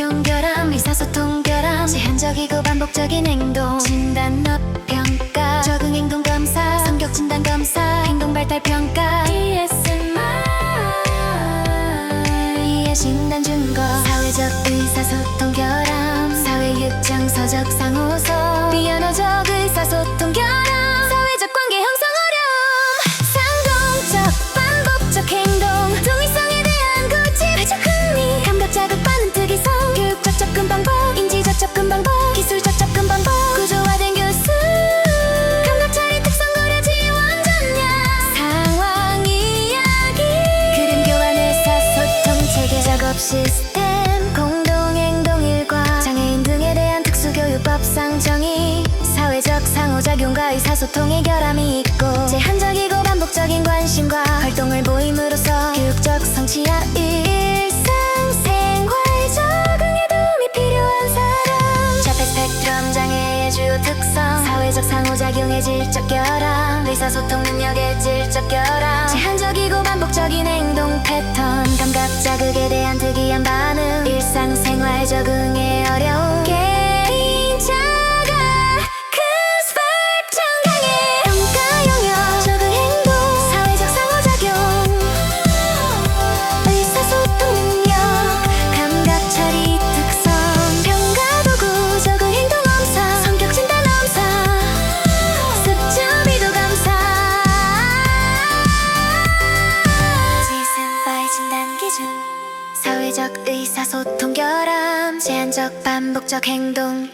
적용 결함, 의사소통 결함, 제한적이고 반복적인 행동, 진단업 평가, 적응 행동 검사, 성격 진단 검사, 행동 발달 평가, DSMI, 이해 진단 준거, 사회적 의사소통 결함, 사회육 정서적 상호성, 비언어적 의사소통 결함, 사회적 관계 형성 어려움, 상동적 반복적 행동, 동일성에 대한 고집, 발적 흥미, 감각 자극받는 특이성, 교육적 접근 방법, 인지적 접근 방법, 기술적 접근 방법, 구조화된 교수, 감각 차이 특성 고려 지원 전략, 상황 이야기, 그림 교환 의사소통 체계 작업 시스템, 공동 행동 일과, 장애인 등에 대한 특수교육법상 정의, 사회적 상호작용과 의사소통의 결함이 있고, 제한적이고 반복적인 관심과 활동을 모임으로써 교육적 성취와 일상생활 적응에 도움이 필요한 사람, 자폐 스펙트럼 장애의 주요 특성, 사회적 상호작용의 질적 결함, 의사소통 능력의 질적 결함, 제한적이고 반복적인 행동 패턴, 감각 자극에 대한 특이한 반응, 일상생활 적응에 어려움, 개인 자각 큰 스펙트럼 장애, 평가 영역, 적응 행동, 사회적 상호작용, 의사소통 능력, 감각 처리 특성, 평가 도구, 적응 행동 검사, 성격 진단 검사, 습주 비도 감사, 지승바이 진단 기준, 사회적 의사소통 결함, 제한적 반복적 행동,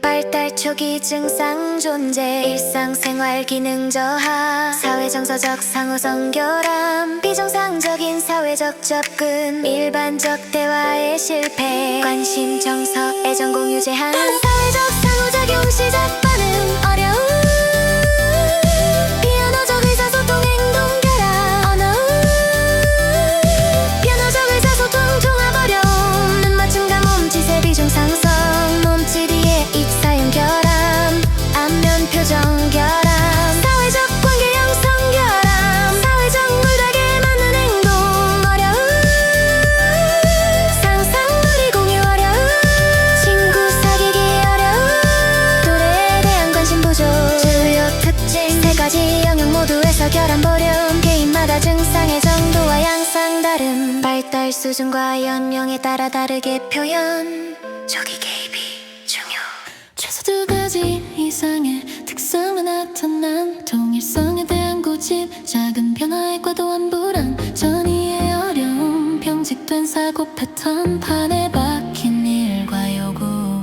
발달 초기 증상 존재, 일상생활 기능 저하, 사회정서적 상호성 결함, 비정상적인 사회적 접근, 일반적 대화의 실패, 관심 정서 애정 공유 제한, 사회적 상호작용 시작 반응 어려움, 비언어적 의사소통 행동 결함, 언어움, 비언어적 의사소통 종합 어려움, 눈 맞춤과 몸짓의 비중상성, 몸짓 위에 입 사용 결함, 안면 표정 결함, 사회적 관계 형성 결함, 사회적 물닭에 맞는 행동 어려움, 상상놀이 공유 어려움, 친구 사귀기 어려움, 또래에 대한 관심 부족, 주요 특징 세 가지 영역 모두에서 결함 보렴, 개인마다 증상의 정도와 양상 다름, 발달 수준과 연령에 따라 다르게 표현, 조기 개입이 중요. 최소 두 가지 이상의 특성은 나타난 통일성에 대한 고집, 작은 변화에 과도한 불안, 전이의 어려움, 병직된 사고 패턴, 판에 박힌 일과 요구,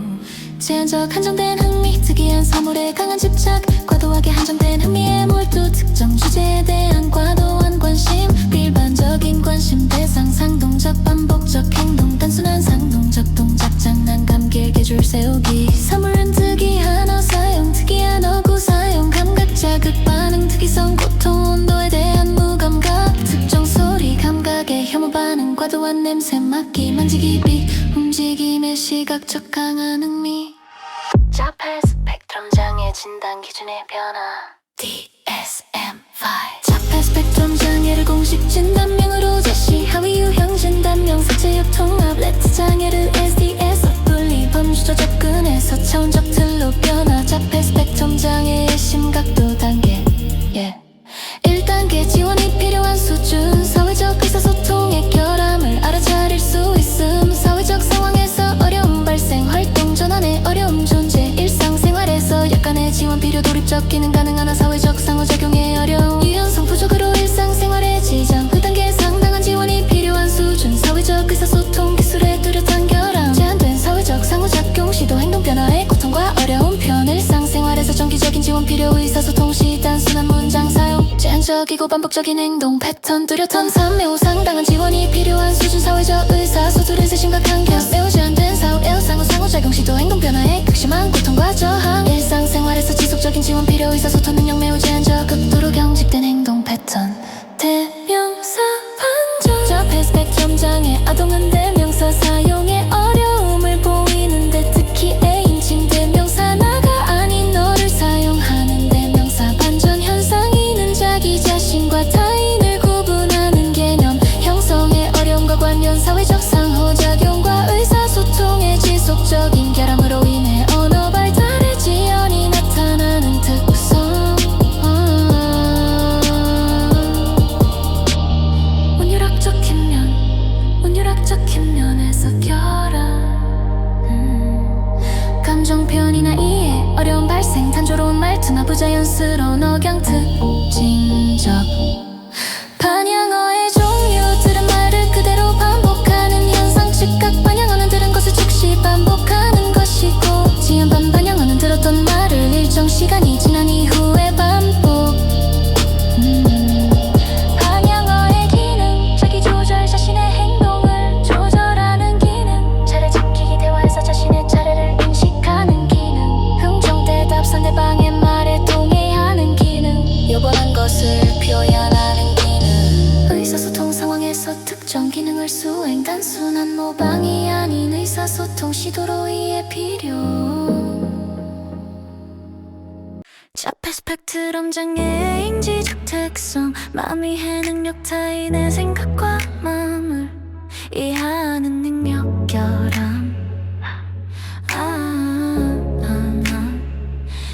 제한적 한정된 흥미, 특이한 사물에 강한 집착, 과도하게 한정된 흥미에 몰두, 특정 주제에 대한 과도한 관심, 일반적인 관심 대상, 상동적 반복적 행동, 단순한 상동적 동작, 장난감 길게 줄 세우기, 사물은 특이한 어사용, 특이한 어구 사용, 감각 자극 반응, 특이성 고통, 온도에 대한 무감각, 특정 소리 감각의 혐오 반응, 과도한 냄새 맡기, 만지기 비 움직임의 시각적 강한 흥미, 자폐 스펙트럼 장애 진단 기준의 변화, DSM-5 자폐 스펙트럼 장애를 공식 진단명으로 제시, 하위 유형 진단명, 사체역 통합, 레트 장애를 SDS, 분리 범주적 접근에서 차원적 틀로 변화, 자폐 스펙트럼 장애의 심각도 단계 1단계 지원이 필요한 수준, 사회적 의사소통의 결함을 알아차릴 수 있음, 사회적 상황에서 어려움 발생, 활동 전환에 어려움 존재, 일상생활에서 약간의 지원 필요, 돌입적 기능 가능한 사회적 상호작용에 어려움, 유연성 부족으로 일상생활에 지장, 그 단계에 상당한 지원이 필요한 수준, 사회적 의사소통 기술에 뚜렷한 결함, 제한된 사회적 상호작용 시도, 행동 변화의 고통과 어려움 편, 일상생활에서 정기적인 지원 필요, 의사소통 시 단순한 문장 사용, 제한적이고 반복적인 행동 패턴, 뚜렷한 삶, 매우 상당한 지원이 필요한 수준, 사회적 의사소통에서 심각한 결, 매우 제한된 사회 상호작용 시도, 행동 변화의 극심한 고통과 저항, 일상생활에서 지속적인 지원 필요, 의사소통 능력 매우 제한적, 극도로 경직된 행동 패턴, 대명사 판정, 자폐 스펙트럼 장애 아동은 대명사 사용에 어려움을 보이는데, 특히 애인칭 대명사 나가 아닌 너를 사용하는 대명사 반전 현상이는 자기 자신과 타인을 구분하는 개념 형성의 어려움과 관련, 사회적 상호작용과 의사소통의 언어경 특징적 반향어의 종류 들은 말을 그대로 반복하는 현상 즉각 반향어는 들은 것을 즉시 반복하는 것이고 지연반 반향어는 들었던 말을 일정 시간이 지난 이후에 반복 반향어의 기능 자기 조절 자신의 행동을 조절하는 기능 차례 지키기 대화에서 자신의 차례를 인식하는 기능 흥정 대답 상대방의 말에 동의하는 기능 요번한 것을 표현하는 기능 의사소통 상황에서 특정 기능을 수행 단순한 모방이 아닌 의사소통 시도로 이해 필요 자폐 스펙트럼 장애의 인지적 특성 마음 이해 능력 타인의 생각과 마음을 이해하는 능력 결함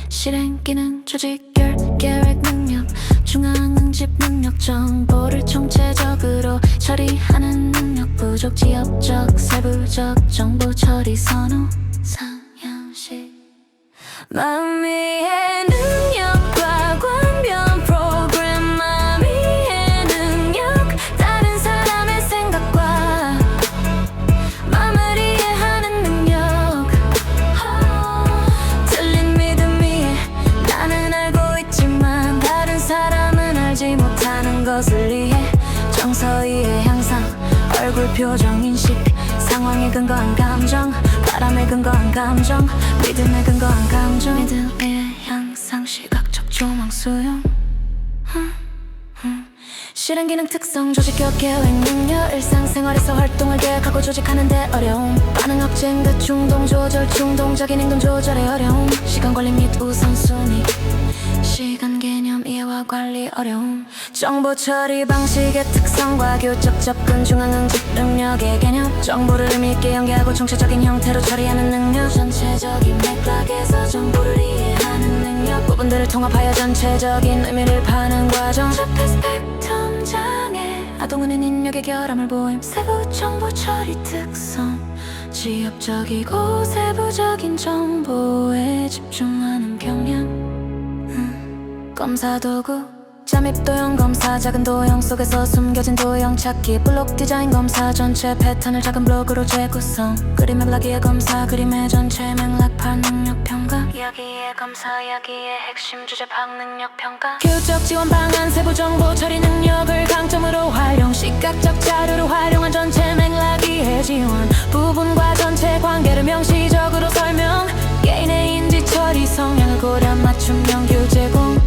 실행 기능 조직 계획 능력 중앙 응집 능력 정보를 총체적으로 처리하는 능력 부족 지역적 세부적 정보 처리 선호 상향식 마음 이해 능력과 관변 프로그램 마음 이해 능력 다른 사람의 생각과 마음을 이해하는 능력 틀린 믿음 이해 나는 알고 있지만 다른 사람은 알지 못하는 것을 이해 정서 이해 향상 얼굴 표정 인식 상황에 근거한 감정 바람에 근거한 감정 믿음에 근거한 감정 믿음의 향상 시각적 조망 수용 실행 기능 특성 조직력 계획 능력 일상생활에서 활동을 계획하고 조직하는데 어려움 반응 억제 그 충동 조절 충동적인 행동 조절에 어려움 시간 관리 및 우선순위 시간 개념 이해와 관리 어려움 정보 처리 방식의 특성과 교적 접근 중앙 응집 능력의 개념 정보를 의미 있게 연계하고 총체적인 형태로 처리하는 능력 전체적인 맥락에서 정보를 이해하는 능력 부분들을 통합하여 전체적인 의미를 파는 과정 자폐 스펙트럼 장애 아동은 인력의 결함을 보임 세부 정보 처리 특성 지엽적이고 세부적인 정보에 집중하는 경향 검사 도구 잠입 도형 검사 작은 도형 속에서 숨겨진 도형 찾기 블록 디자인 검사 전체 패턴을 작은 블록으로 재구성 그림 맥락이해 검사 그림의 전체 맥락 반응력 평가 이야기의 검사 이야기의 핵심 주제 파악 능력 평가 교적 지원 방안 세부 정보 처리 능력을 강점으로 활용 시각적 자료로 활용한 전체 맥락 이해 지원 부분과 전체 관계를 명시적으로 설명 개인의 인지 처리 성향을 고려 맞춤형 규제공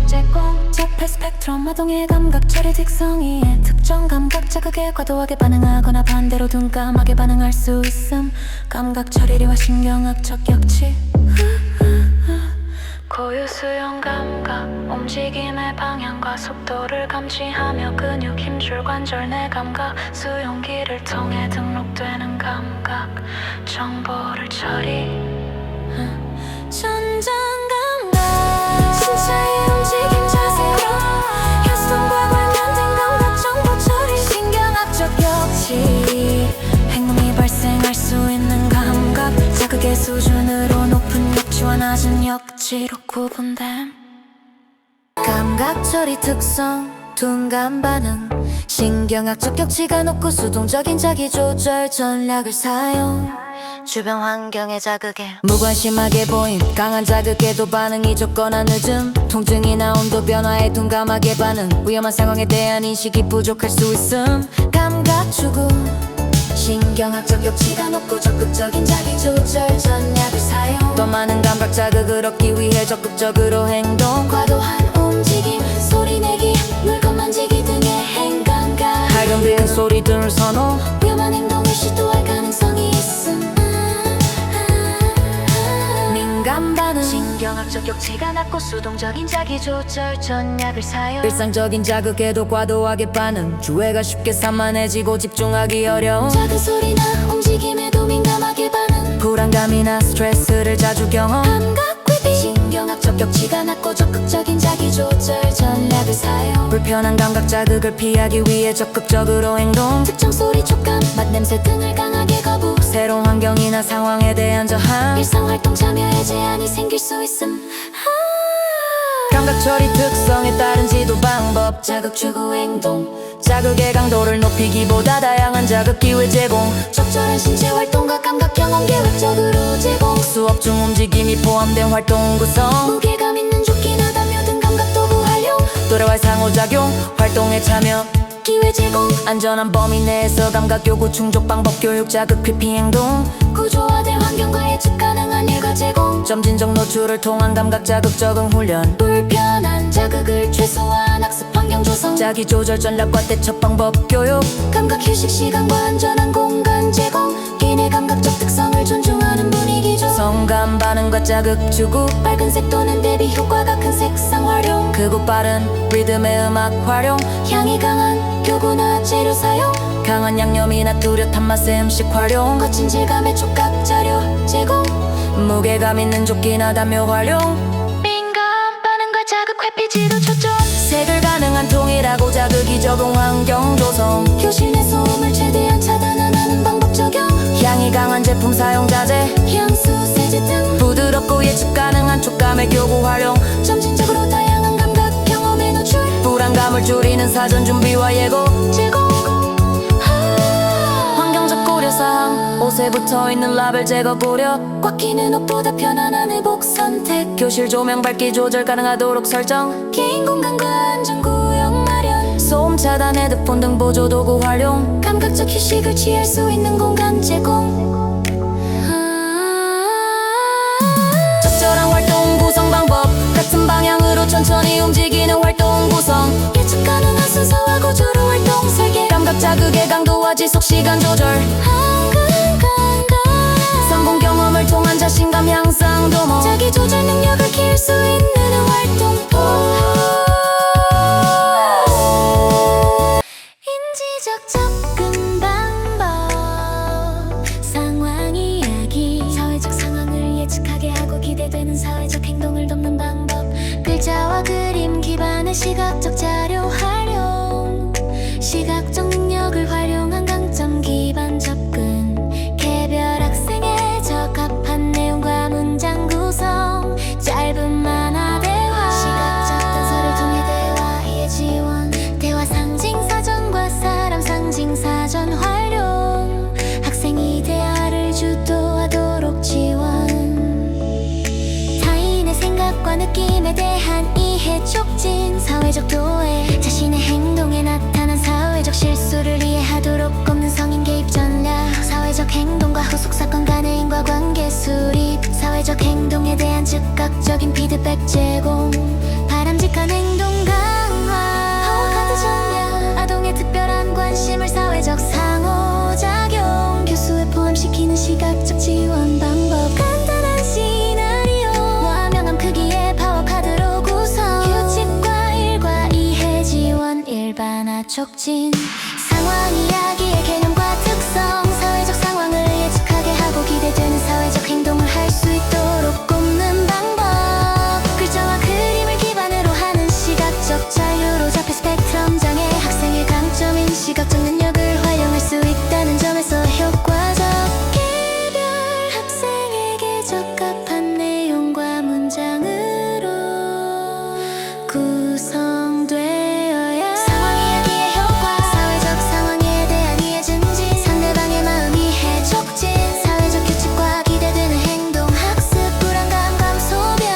자폐 스펙트럼 아동의 감각 처리 특성이에 특정 감각 자극에 과도하게 반응하거나 반대로 둔감하게 반응할 수 있음 감각 처리와 신경학적 역치 고유 수용 감각 움직임의 방향과 속도를 감지하며 근육 힘줄 관절 내 감각 수용기를 통해 등록되는 감각 정보를 처리 전장 감각 신체의 움직임 자세로 혈성과 관련된 감각 정보 처리 신경학적 역치 행동이 발생할 수 있는 감각 자극의 수준으로 높은 역치와 낮은 역치로 구분됨 감각 처리 특성 둔감 반응 신경학적 격치가 높고 수동적인 자기 조절 전략을 사용 주변 환경의 자극에 무관심하게 보임 강한 자극에도 반응이 적거나 늦음 통증이나 온도 변화에 둔감하게 반응 위험한 상황에 대한 인식이 부족할 수 있음 감각 추구 신경학적 역치가 높고 적극적인 자기 조절 전략을 사용 더 많은 감각 자극을 얻기 위해 적극적으로 행동 과도한 움직임 소리 내기 물건 만지기 등의 행감각 밝은 큰 소리 등을 선호 위험한 행동을 시도할 가능성이 있음 민감 반응 신경학적 역치가 낮고 수동적인 자기 조절 전략을 사용 일상적인 자극에도 과도하게 반응 주의가 쉽게 산만해지고 집중하기 어려움 작은 소리나 움직임에도 민감하게 반응 불안감이나 스트레스를 자주 경험 감각 회피 신경학적 격치가 낮고 적극적인 자기 조절 전략을 사용 불편한 감각 자극을 피하기 위해 적극적으로 행동 특정 소리 촉감 맛 냄새 등을 강하게 거부 새로운 환경이나 상황에 대한 저항 일상활동 참여에 제한이 생길 수 있음 감각 처리 특성에 따른 지도 방법 자극 추구 행동 자극의 강도를 높이기보다 다양한 자극 기회 제공 적절한 신체 활동과 감각 경험 계획적으로 제공 수업 중 움직임이 포함된 활동 구성 무게감 있는 조끼나 담요 등 감각 도구 활용 또래와의 상호작용 활동에 참여 기회 제공 안전한 범위 내에서 감각 요구 충족 방법 교육 자극 피피 행동 구조화된 환경과 예측 가능한 일과 제공 점진적 노출을 통한 감각 자극 적응 훈련 불편한 자극을 최소화한 학습 환경 조성 자기 조절 전략과 대처 방법 교육 감각 휴식 시간과 안전한 공간 제공 개인의 감각적 특성을 존중하는 분위기 조성 성감 반응과 자극 주구 빨간색 또는 대비 효과가 큰 색상 활용 크고 빠른 리듬의 음악 활용 향이 강한 교구나 재료 사용 강한 양념이나 뚜렷한 맛의 음식 활용 거친 질감의 촉각 자료 제공 무게감 있는 조끼나 담요 활용 민감 반응과 자극 회피 지도 초점 색을 가능한 통일하고 자극이 적용 환경 조성 교실 내 소음을 최대한 차단하는 방법 적용 향이 강한 제품 사용 자제 향수 세제 등 부드럽고 예측 가능한 촉감의 교구 활용 점진적으로 다양한 감각 경험에 노출 불안감을 줄이는 사전 준비와 예고 제공 환경적 고려사항 옷에 붙어있는 라벨 제거 고려 꽉 끼는 옷보다 편안한 의복 선택 교실 조명 밝기 조절 가능하도록 설정 개인 공간과 안전 구역 마련 소음 차단 헤드폰 등 보조 도구 활용 감각적 휴식을 취할 수 있는 공간 제공 적절한 활동 구성 방법 같은 방향으로 천천히 움직이는 활동 구성 예측 가능한 순서와 구조로 활동 설계 감각 자극의 강도와 지속 시간 조절 성공 경험을 통한 자신감 향상 도모 자기 조절 능력을 키울 수 있는 활동법 인지적 접근 방법 상황 이야기 사회적 상황을 예측하게 하고 기대되는 사회적 행동을 돕는 방법 글자와 그림 기반의 시각적 자료 활용 시각적 능력을 활용한 강점 기반 접근 개별 학생에 적합한 내용과 문장 구성 짧은 만화 대화 시각적 단서를 통해 대화 이해 지원 대화 상징 사전과 사람 상징 사전 활용 학생이 대화를 주도하도록 지원 타인의 생각과 느낌에 대한 이해 촉진 사회적 도해 자신의 행동에 나타난 사회적 실수를 이해하도록 꼽는 성인 개입 전략 사회적 행동과 후속 사건 간의 인과관계 수립 사회적 행동에 대한 즉각적인 피드백 제공 바람직한 행동 강화 파워카드 전략 아동의 특별한 관심을 사회적 상호작용 교수에 포함시키는 시각적 지원 방법 간단한 시나리오와 명암 크기의 파워카드로 구성 규칙과 일과 이해 지원 일반화 촉진 상황 이야기의 개념과 특성 사회적 상황을 예측하게 하고 기대되는 사회적 행동을 할 수 있도록 꼽는 방법 글자와 그림을 기반으로 하는 시각적 자유로 잡혀 스펙트럼 장애 학생의 강점인 시각적 능력을 활용할 수 있다는 점에서 효과적 개별 학생에게 적합한 내용과 문장으로 구성되어야 상황 이야기의 효과 사회적 상황에 대한 이해 증진 상대방의 마음 이해 촉진 사회적 규칙과 기대되는 행동 학습 불안감 감소변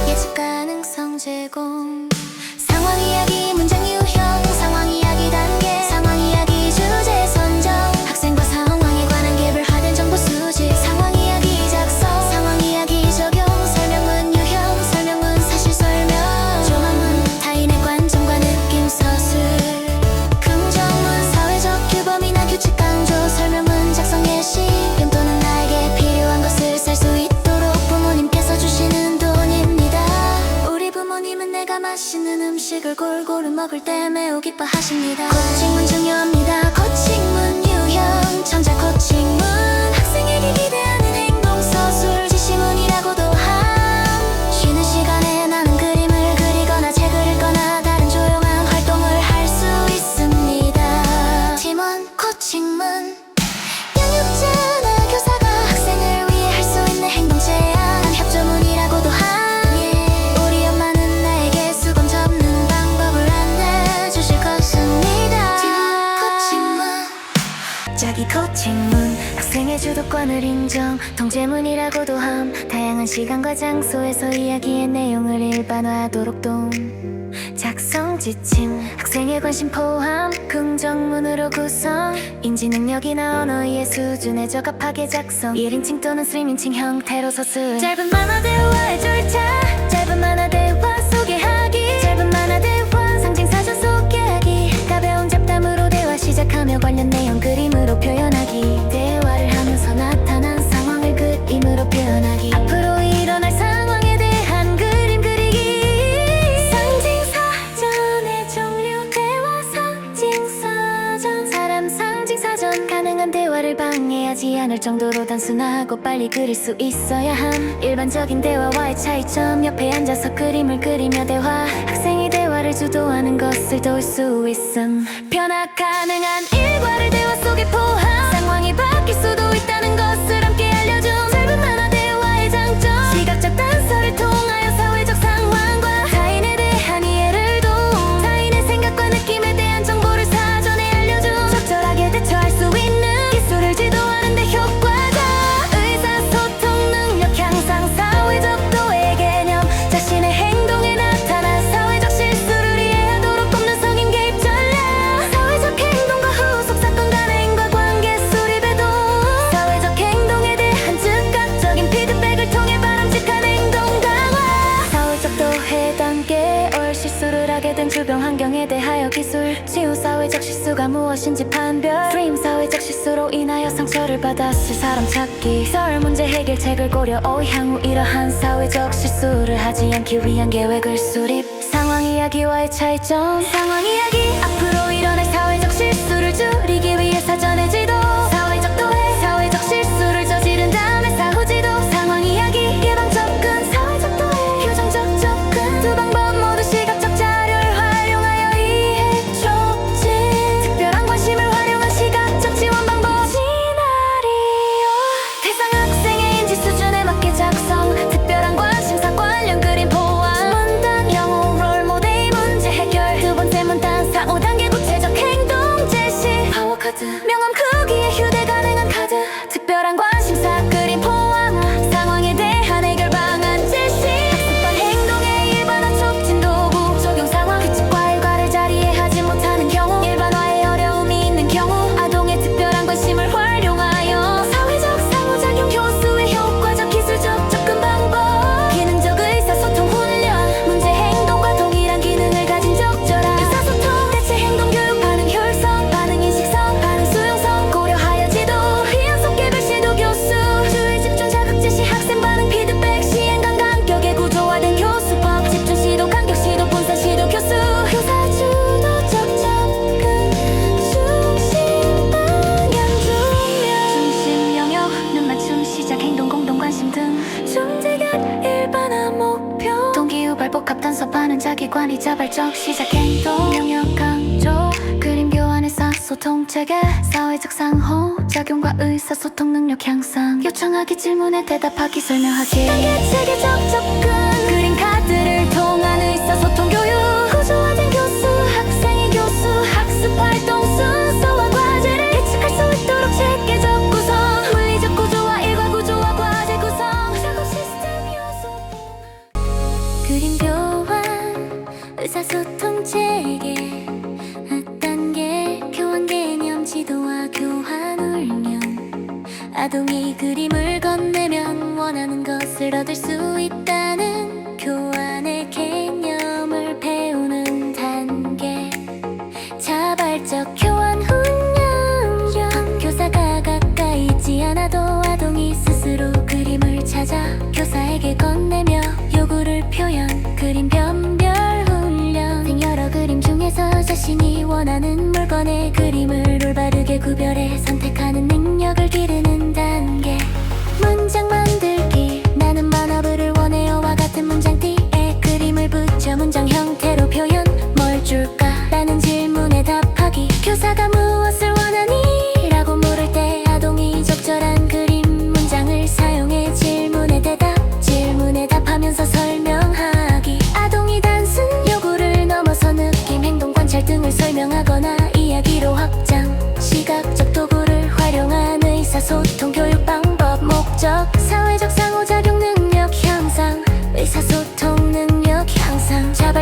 예측 가능성 제공 상황 이야기 문장 유형 상황 이야기 단계 상황 이야기 주제 선정 학생과 상황에 관한 개별화된 정보 수집 상황 이야기 작성 상황 이야기 적용 설명문 유형 설명문 사실 설명 조망문 타인의 관점과 느낌 서술 긍정문 사회적 규범이나 규칙 강조 설명문 작성 예시 용돈은 나에게 필요한 것을 살 수 있도록 부모님께서 주시는 돈입니다 우리 부모님은 내가 맛있는 음식을 골고루 먹을 때 매우 기뻐하십니다 코칭문 중요합니다 코칭문 유형 전자 코칭문 학생에게 기대하는 행동 서술 지시문이라고도 함 쉬는 시간에 나는 그림을 그리거나 책을 읽거나 다른 조용한 활동을 할 수 있습니다 팀원 코칭문 양육자나 교사가 학생을 위해 할 수 있는 행동 제안 협조문이라고도 함 우리 엄마는 지침 학생의 주도권을 인정 통제문이라고도 함 다양한 시간과 장소에서 이야기의 내용을 일반화하도록 작성 지침 학생의 관심 포함 긍정문으로 구성 인지 능력이나 언어의 수준에 적합하게 작성 1인칭 또는 3인칭 형태로 서술 짧은 만화 대화의 절차 짧은 만화 대화 소개하기 짧은 만화 대화 상징 사전 소개하기 가벼운 잡담으로 대화 시작하며 관련 내용 그림으로 표현하기 대화를 하면서 나타난 상황을 그림으로 표현하기 앞으로 일어날 상황에 대한 그림 그리기 상징 사전의 종류 대화 상징 사전 사람 상징 사전 가능한 대화를 방해하지 않을 정도로 단순하고 빨리 그릴 수 있어야 함 일반적인 대화와의 차이점 옆에 앉아서 그림을 그리며 대화 학생이 대화를 주도하는 것을 도울 수 있음 변화 가능한 일과를 대화 속에 포함 상황이 바뀔 수도 있다는 것을 함께 알려줌 짧은 만화 대화의 장점 시각적 단서를 통하여 사회적 상황과 타인에 대한 이해를 도움 타인의 생각과 느낌에 대한 정보를 사전에 알려줌 적절하게 대처할 수 있는 기술을 지도하는 데 효과적 의사소통 능력 향상 사회적 도의 개념 자신의 행동에 나타난 사회적 실수를 이해하도록 돕는 성인 개입 전략 사회적 행동과 후속 사건 간행과 관계 수립에 도움 사회적 행동에 대한 즉각적인 피드백을 통해 바람직한 행동 강화 사회적 도해 단계 실수를 하게 된 주변 환경에 대하여 기술 치유 사회적 실수가 무엇인지 판별 프레임 사회적 실수로 인하여 상처를 받았을 사람 찾기 썰 문제 해결책을 고려 향후 이러한 사회적 실수를 하지 않기 위한 계획을 수립 상황 이야기와의 차이점 상황 이야기 앞으로 일어날 사회적 실수를 줄이기 위해 사전의 지도 사회적 도해 사회적 실수를 저지른 다음에 사후 지도 상황 이야기 예방 접근 사회적 도해 효정적 접근 두 방법 모두 시각적 자료를 활용하여 이해 촉진 특별한 관심을 활용한 시각적 지원 방법 시나리오 대상 학생의 인지 수준에 맞게 작성 특별한 관심사 관련 그림 포함 문단 영어 롤모델 문제 해결 두 번째 문단 4, 5단계 구체적 행동 제시 파워카드 명함 크기의 휴대 가능한 카드 특별한 관심사 그림 포함 상황에 대한 해결 방안 제시 학습반 행동의 일반화 촉진 도구 적용 상황 규칙과 일과를 잘 이해하지 못하는 경우 일반화에 어려움이 있는 경우 아동의 특별한 관심을 활용하여 사회적 상호작용 교수의 효과적 기술적 접근 방법 기능적 의사소통 훈련 문제 행동과 동일한 기능을 가진 적절한 의사소통 대체 행동 교육 반응 효율성 반응 인식성 반응 수용성 고려하여 지도 희연성 개별 시도 교수 주의 집중 자극 제시 학생 반응 피드백 시행 간격의 구조화된 교수법 집중 시도 간격 시도 분산 시도 교수 교사 주도적 접근 중심 방향 중심 영역 눈 맞춤 시작 행동 공동 관심 등 중재견 일반화 목표 동기 유발 복합 단서 반응 자기 관리 자발적 시작 행동 영역 강조 그림 교환 의사소통 체계 사회적 상호 작용과 의사소통 능력 향상 요청하기 질문에 대답하기 설명하기 단계 체계적 접근 그림 카드를 통한 의사소통 교육 구조화된 교수 학생이 교수 학습 활동 순서와 과제를 예측할 수 있도록 체계적 구성 물리적 구조와 일과 구조와 과제 구성 작업 시스템 요소 그림 교환 의사소통 체계 단계 교환 개념 지도와 교환 훈련 아동이 그림을 건네면 원하는 것을 얻을 수 있다는 교환의 개념을 배우는 단계 자발적 교환 훈련 교사가 가까이 있지 않아도 아동이 스스로 그림을 찾아 교사에게 건네며 요구를 표현 그림 변별 훈련 여러 그림 중에서 자신이 원하는 물건의 그림을 올바르게 구별해 선택하는 능력을 기르는 단계 문장 만들기 나는 만화부를 원해요와 같은 문장 뒤에 그림을 붙여 문장 형태로 표현 뭘 줄까? 라는 질문에 답하기 교사가 무엇을 원하니? 라고 물을 때 아동이 적절한 그림 문장을 사용해 질문에 답하면서 설명하기 아동이 단순 요구를 넘어서 느낌 행동 관찰 등을 설명하거나 이야기로 확장 시각적 도구를 활용한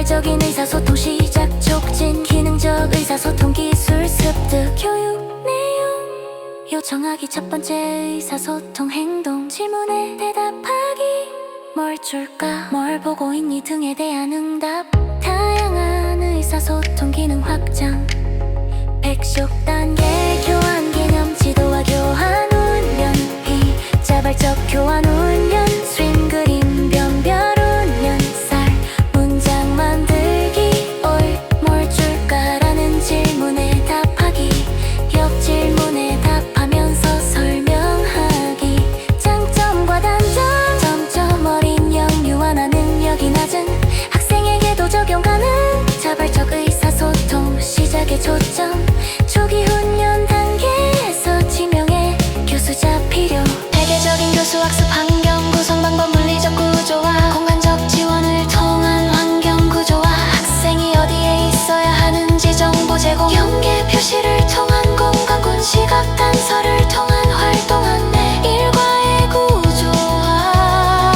체계적인 의사소통 시작 촉진 기능적 의사소통 기술 습득 교육 내용 요청하기 첫 번째 의사소통 행동 질문에 대답하기 뭘 줄까 뭘 보고 있니 등에 대한 응답 다양한 의사소통 기능 확장 백쇼 단계 교환 개념 지도와 교환 훈련 자발적 교환 훈련 스트림 그림 변별 훈련 쌀 문장 만들기 뭘 줄까라는 질문에 답하기 옆 질문에 답하면서 설명하기 장점과 단점 점점 어린 영유아나 능력이 낮은 학생에게도 적용 가능 자발적 의사소통 시작에 초점 초기 훈련 단계에서 지명해 교수자 필요 체계적인 교수 학습 환경 구성 방법 물리적 구조와 공간적 지원을 통한 환경 구조와 학생이 어디에 있어야 하는지 정보 제공 경계 표시를 통한 공간군 시각 단서를 통한 활동 안내 일과의 구조화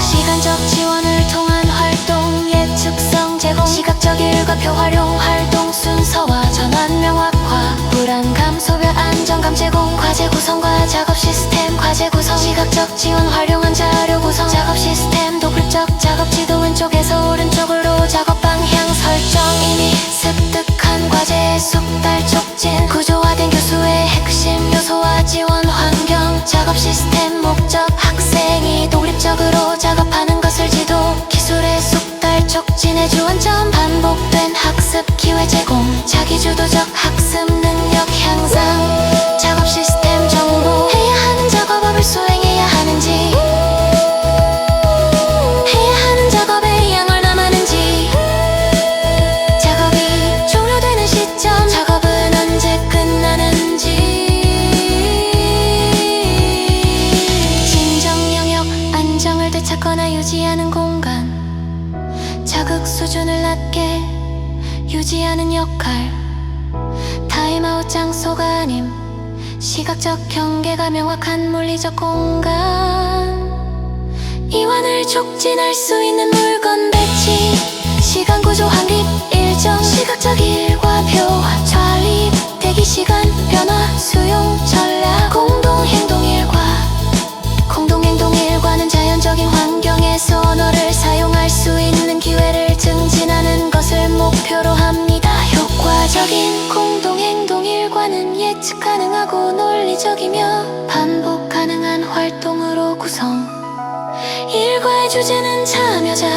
시간적 지원을 통한 활동 예측성 제공 시각적 일과표 활용 활동 순서와 전환 명확화 불안 감소별 안정감 제공 과제 구성과 작업 시스템 과제 구성 시각적 지원 활용한 자료 구성 작업 시스템 도굴적 작업 지도 왼쪽에서 오른쪽으로 작업 방향 설정 이미 습득한 과제의 숙달 촉진 구조화된 교수의 핵심 요소와 지원 환경 작업 시스템 목적 학생이 독립적으로 작업하는 것을 지도 기술의 숙달 촉진의 주안점 반복된 학습 기회 제공 자기주도적 학습 능력 향상 작업 시스템 정보 해야 하는 작업을 수행해야 하는지 해야 하는 작업의 양을 남았는지 작업이 종료되는 시점 작업은 언제 끝나는지 진정 영역 안정을 되찾거나 유지하는 공간 자극 수준을 낮게 유지하는 역할 타임아웃 장소가 아님 시각적 경계가 명확한 물리적 공간 이완을 촉진할 수 있는 물건 배치 시간 구조 확립 일정 시각적 일과표 좌립 대기시간 변화 수용 전략 공동행동 일과 공동행동 일과는 자연적인 환경에서 언어를 사용할 수 있는 기회를 증진하는 것을 목표로 합니다. 효과적인 공동행동 일과는 예측 가능하고 논리적이며 반복 가능한 활동으로 구성 일과의 주제는 참여자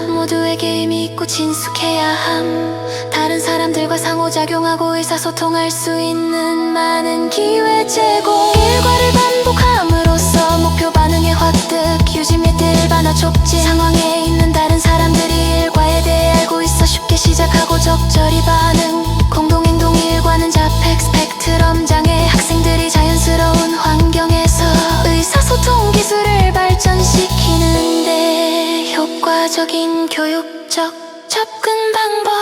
모두에게 의미 있고 친숙해야 함 다른 사람들과 상호작용하고 의사소통할 수 있는 많은 기회 제공 일과를 반복함으로써 목표 반응의 획득 유지 및 일반화 촉진 상황에 있는 다른 사람들이 일과에 대해 알고 있어 쉽게 시작하고 적절히 반응 공동행동 일과는 자팩 스펙트럼 장애 학생들이 자연스러운 환경에서 의사소통 기술을 발전시키는데 효과적인 교육적 접근 방법